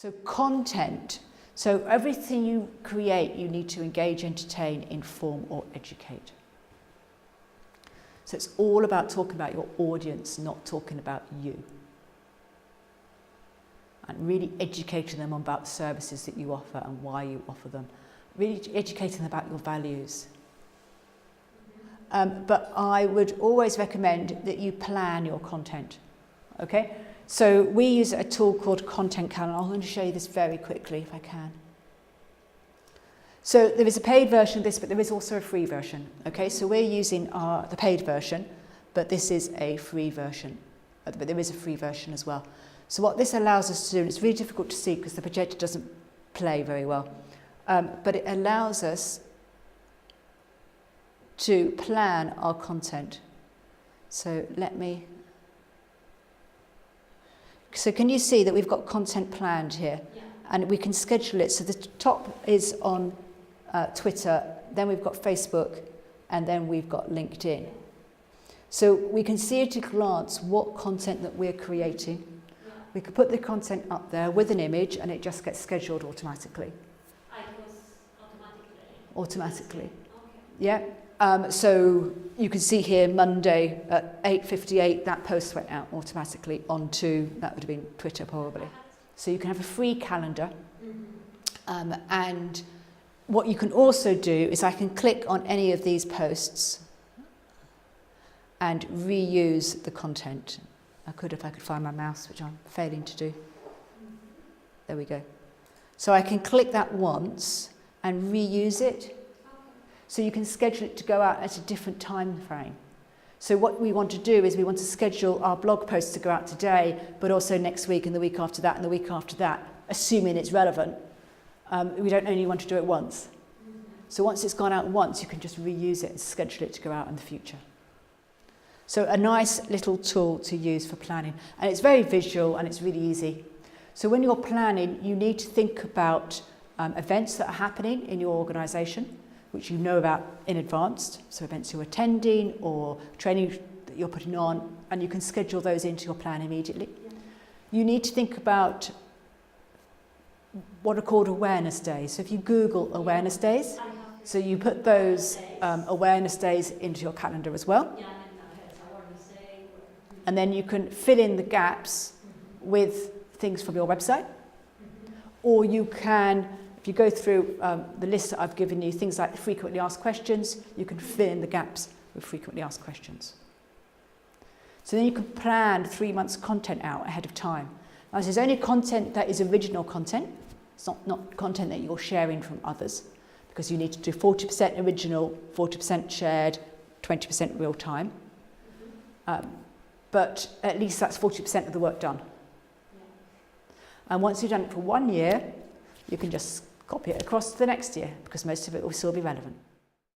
So content. So everything you create, you need to engage, entertain, inform or educate. So it's all about talking about your audience, not talking about you. And really educating them about the services that you offer and why you offer them. Really educating them about your values. But I would always recommend that you plan your content. Okay? So we use a tool called Content Calendar. I'm going to show you this very quickly if I can. So there is a paid version of this, but there is also a free version. Okay, so we're using the paid version, but this is a free version. But there is a free version as well. So what this allows us to do, and it's really difficult to see because the projector doesn't play very well, but it allows us to plan our content. So so can you see that we've got content planned here? Yeah. And we can schedule it. So the top is on Twitter, then we've got Facebook, and then we've got LinkedIn. So we can see at a glance what content that we're creating. Yeah. We could put the content up there with an image and it just gets scheduled automatically. Automatically. Okay. Yeah. So you can see here Monday at 8:58 that post went out automatically onto, that would have been Twitter probably. So you can have a free calendar, and what you can also do is I can click on any of these posts and reuse the content. I could if I could find my mouse, which I'm failing to do. There we go. So I can click that once and reuse it. So you can schedule it to go out at a different time frame. So what we want to do is we want to schedule our blog posts to go out today, but also next week and the week after that and the week after that, assuming it's relevant. We don't only want to do it once. So once it's gone out once, you can just reuse it and schedule it to go out in the future. So a nice little tool to use for planning. And it's very visual and it's really easy. So when you're planning, you need to think about events that are happening in your organisation, which you know about in advance, so events you're attending or training that you're putting on, and you can schedule those into your plan immediately. Yeah. You need to think about what are called awareness days. So if you Google awareness days, so you put those awareness days into your calendar as well. Yeah, and then you can fill in the gaps with things from your website, or you can, if you go through the list that I've given you, things like frequently asked questions, you can fill in the gaps with frequently asked questions. So then you can plan 3 months content out ahead of time. Now, there's only content that is original content. It's not content that you're sharing from others, because you need to do 40% original, 40% shared, 20% real time. But at least that's 40% of the work done. And once you've done it for 1 year, you can just copy it across to the next year, because most of it will still be relevant.